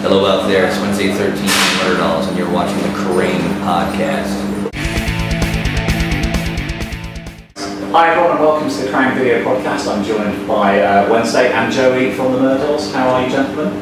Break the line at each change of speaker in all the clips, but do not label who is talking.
Hello out there, it's Wednesday 13th Murderdolls, and you're watching the Kerrang podcast.
Hi everyone, and welcome to the Kerrang video podcast. I'm joined by Wednesday and Joey from the Murderdolls. How are you, gentlemen?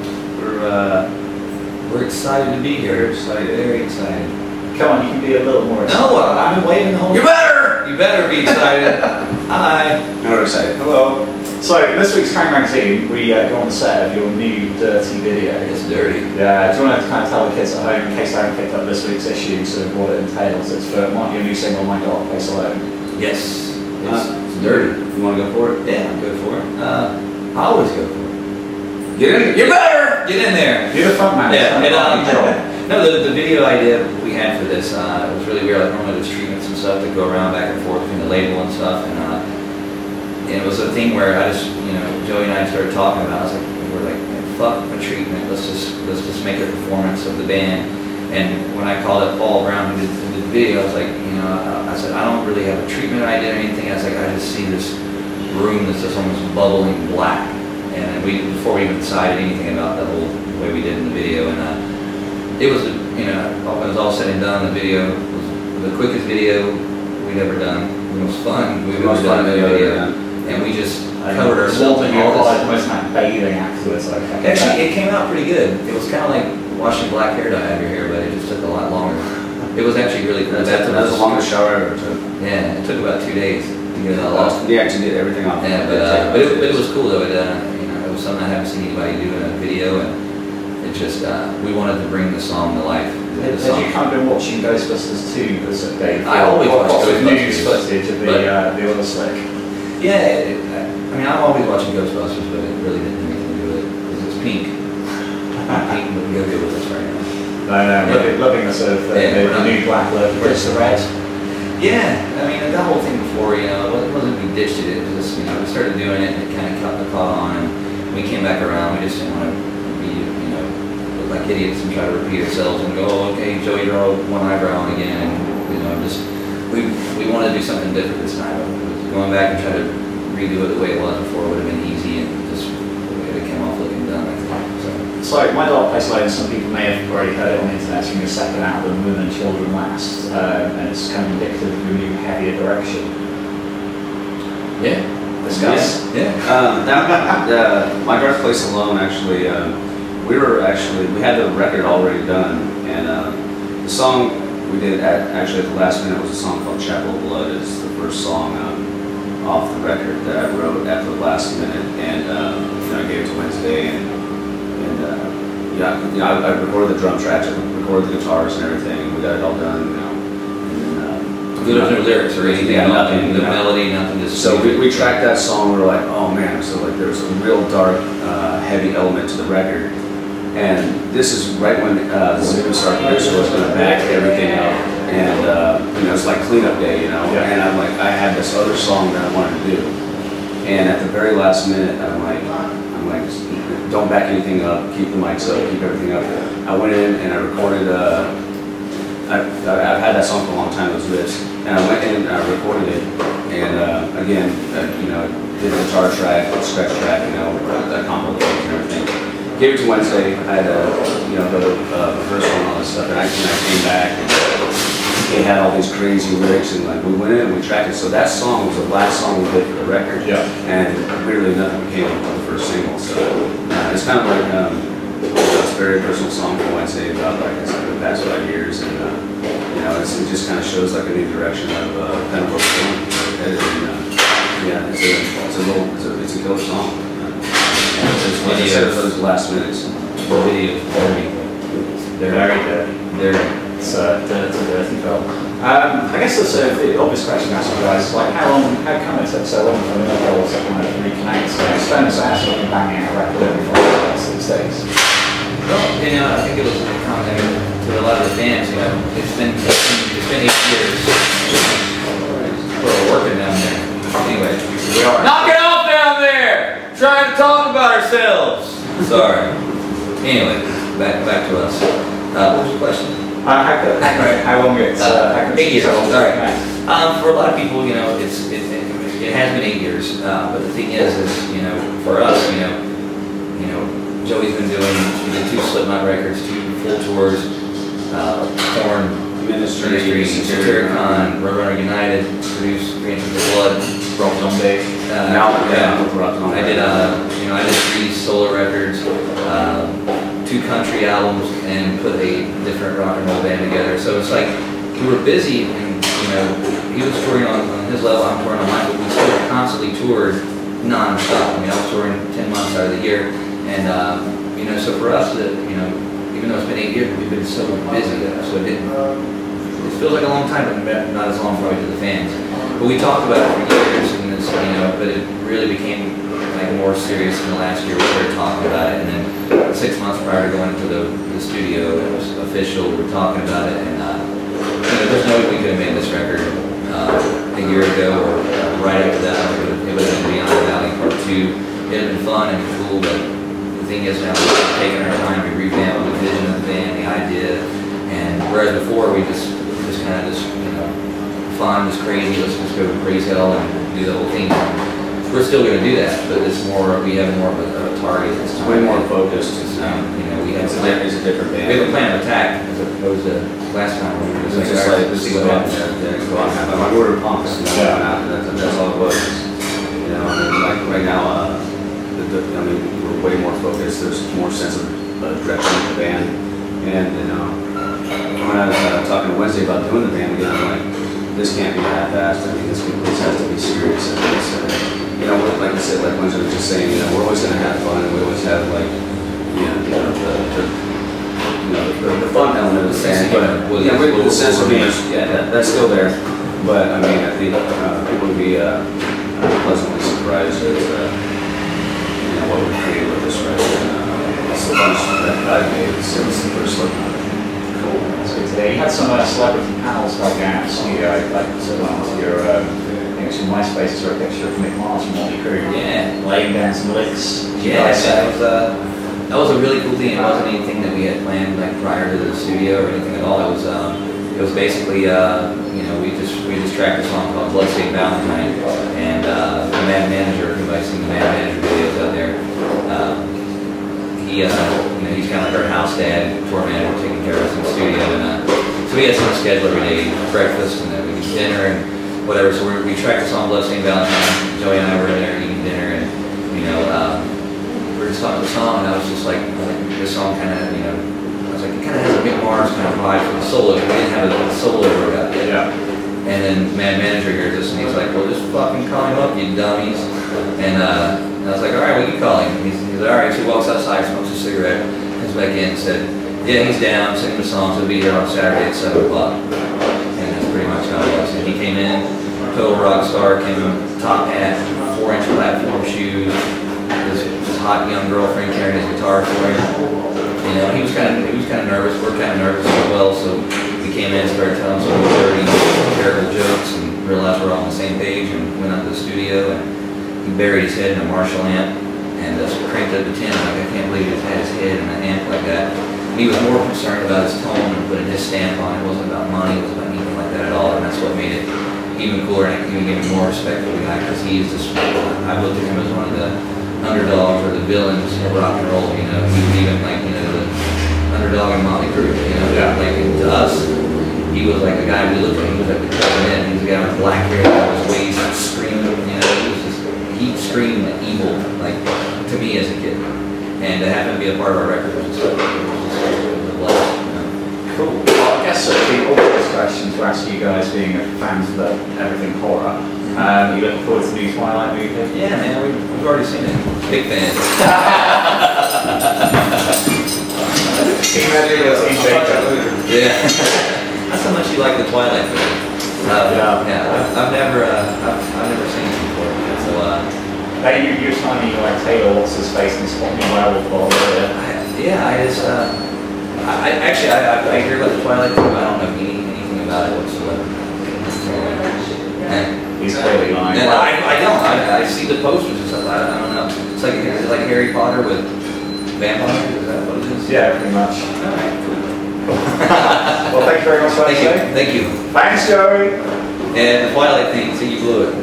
We're excited to be here. We're excited, very excited.
Come on, you can be a little more excited.
No, I've been waiting the whole time. You better be excited. Hi.
No, we're excited. Hello. So, this week's Kerrang magazine, we go on the set of your new dirty video.
It's dirty.
Yeah, do you want to kind of tell the kids at home, in case they haven't picked up this week's issue, sort of what it entails? It's for your new single, My Dark Place Alone.
Yes, it's dirty.
You want to go for it?
Yeah, I'll go for it. I always go for it. Get in. You better get in there.
You're the front man.
Yeah. No, the video idea we had for this, it was really weird. Like normally there's treatments and stuff that go around back and forth between the label and stuff, and it was a thing where I just, Joey and I started talking about it. I was like, we're like, fuck a treatment. Let's just make a performance of the band. And when I called up Paul Brown who did the video, I was like, I said I don't really have a treatment idea or anything. I was like, I just see this room that's just almost bubbling black. And before we even decided anything about the whole way we did in the video, and it was, when it was all said and done, the video was the quickest video we'd ever done. The most fun we've ever done in a video. And we just covered ourselves in all this.
Most like bathing afterwards.
Actually, it came out pretty good. It was kind of like washing black hair dye out of your hair, but it just took a lot longer. It was actually really cool.
That was the longest shower I ever took.
Yeah, it took about 2 days to get it all off.
We actually did everything off.
Yeah, but it was cool though. It was something I haven't seen anybody do in a video, and it just we wanted to bring the song to life.
Had you kind of been watching Ghostbusters 2 as a day?
I always watch Ghostbusters.
News footage of the other slick.
Yeah, I'm always watching Ghostbusters, but it really didn't have anything to do with it because it's pink. Pink wouldn't go good with us right now.
No, loving the sort of the new black look, where's the red?
Yeah, that whole thing before, it wasn't we ditched it. It was just, we started doing it and it kind of caught on, and we came back around. We just didn't want to be, look like idiots and try to repeat ourselves and go, oh, okay, Joey, draw one eyebrow on again, and we wanted to do something different this time. Going back and try to redo it the way it was before would have been easy, and just the way it came off looking done, I think.
So, My Dark Place Alone, some people may have already heard it on the internet, it's from your second album, Women and Children Last, and it's kind of indicative of your new heavier direction.
Yeah.
Discuss.
Yeah.
My Dark Place Alone, actually, we had the record already done, and the song we did actually at the last minute was a song called Chapel of Blood. It's the first song off the record that I wrote at the last minute, and I gave it to Wednesday, and I recorded the drum tracks, I recorded the guitars and everything. We got it all done,
There's no lyrics or anything, nothing, the melody, nothing.
So we tracked that song. We were like, oh man! So like, there's a real dark, heavy element to the record, and this is right when Zeus, our producer, was going to back everything up, and it's like cleanup day,
Yeah.
And I'm like, I had this other song that I wanted to do, and at the very last minute, I'm like, don't back anything up, keep the mics up, keep everything up. I went in and I recorded. I've had that song for a long time. It was this, and I went in and I recorded it, and again, did the guitar track, scratch track, that compilation and everything. Gave it to Wednesday. I had the rehearsal and all this stuff, and I came back, and they had all these crazy lyrics, and like we went in and we tracked it. So that song was the last song we did for the record,
yeah. And
literally nothing came from the first single. So it's kind of like it's a very personal song for Wednesday about like the past 5 years, and it just kind of shows like a new direction of kind of what's going. It's a killer song. Like I said, for those last minutes.
The video is
very dirty. It's a dirty film. I guess the obvious question to ask you guys is like, how come it took so long for the Murderdolls to kind of reconnect? Stones are actually banging out a record every 5 years these days.
Well, I think it was a comment to a lot of the fans. It's been 8 years. We're working down there. Anyway, we are. Knock it off down there! Trying to talk about ourselves. Sorry. Anyway, back to us. What was your question?
How long it's
8 years. All right. For a lot of people, it has been 8 years. But the thing is, for us, Joey's been doing, we did 2 Slipknot records, 2 full tours, Korn, Ministry, Kerrang, Roadrunner United, produced Green for Blood,
Rock Zombie.
I did, you know, I did 3 solo records, 2 country albums, and put a different rock and roll band together. So it's like we were busy, and you know, he was touring on his level, I'm touring on mine, but we still constantly toured non-stop. I mean, I was touring 10 months out of the year, and you know, so for us, that you know, even though it's been 8 years, we've been so busy, so it didn't. It feels like a long time, but not as long probably to the fans. But we talked about it for years, and it's, you know, but it really became like more serious in the last year. We started talking about it, and then 6 months prior to going into the studio, it was official. We were talking about it, and you know, there's no way we could have made this record a year ago or right after that. It would have been Beyond the Valley Part 2. It had been fun and cool, but the thing is now we've taken our time, we revamped the vision of the band, the idea, and whereas before we just kind of you know, fun, just crazy, let's just go raise hell and do the whole thing. We're still going to do that, but it's more, we have more of a target.
It's way more focused.
You know, we have
it's a different band.
We have a plan of attack as opposed to last time when we were just like,
let's see what happens. Go on, like we were punks, you know, that's all it was. You know, and like right now, I mean, we're way more focused. There's more sense of direction of the band, and you know, when I was talking to Wednesday about doing the band again, I'm like, this can't be half-assed. I mean, this has to be serious. And it's, you know, like I said, like Wednesday was just saying, you know, we're always going to have fun, and we always have like, the fun element of the band, but yeah, with the sense of being, that's still there. But I mean, I think people would be pleasantly surprised at you know, what we created with this record. It's the bunch that I've made since the first look.
Cool. That's good today. You had some celebrity panels like out in the studio. I saw one of your, I think it's your MySpace, or a picture of Mick Mars from Motley Crue.
Yeah.
Laying down some licks.
Yeah, that was a really cool thing. It wasn't anything that we had planned like prior to the studio or anything at all. It was basically, you know, we just tracked a song called Bloodstained Valentine, and the Mad Manager, if anybody's seen the Mad Manager videos out there, he, you know, he's kind of like our house dad, tour manager, taking care of us in the studio, and so we had some schedule every day, breakfast, and then we did dinner and whatever. So we tracked the song Bloodstained Valentine. Joey and I were in there eating dinner, and you know, we were just talking about the song, and I was just like this song kind of, you know, I was like, it kind of has a Mick Mars kind of vibe for the solo. We didn't have a solo wrote out yet.
Yeah.
And then Mad Manager hears this, and he's like, well, just fucking call him up, you dummies. And I was like, all right, we can call him. And he's like, all right. So he walks outside, smokes a cigarette, comes back in and said, yeah, he's down, singing the songs. He'll be here on Saturday at 7 o'clock. And that's pretty much how it was. And he came in, total rock star, came in, top hat, 4-inch platform shoes, his hot young girlfriend carrying his guitar for him. You know, he was kind of nervous. We're kind of nervous as well. So we came in and started telling some dirty, terrible jokes, and realized we're all on the same page. And went out to the studio, and he buried his head in a Marshall amp and just cranked up the 10. Like, I can't believe he had his head in an amp like that. And he was more concerned about his tone and putting his stamp on it. It wasn't about money. It wasn't about anything like that at all. And that's what made it even cooler, and even gave me more respect for the guy, because he is just, I looked at him as one of the underdogs or the villains of rock and roll. You know, he was even like, you know, the underdog in Motley Crue. You know, like to us, he was like the guy we looked at. He was like the cousin in. He was the guy with black hair that was waist screaming. You know, he was just, he screamed evil, like to me as a kid. And to happen to be a part of our record was just, it was a blessing. You know?
Cool. Well, I guess so. The obvious question to ask you guys, being fans of everything horror, you looking forward to the new Twilight movie?
Yeah, man, we've already seen it. Big fans. Yeah. That's how much you like the Twilight movie. Yeah. I've never seen it before. So
you're telling me you like Taylor, what's his face, and Spot Me Werewolf or
yeah, I just I hear about the Twilight thing, but I don't know anything about it whatsoever.
He's clearly lying.
No, I don't. I see the posters and stuff. I don't know. It's like Harry Potter with vampires. Is that what it is?
Yeah, pretty much.
All right, cool.
Well, thank you very much for
Thank you.
Thanks, Joey.
And the Twilight thing, so you blew it.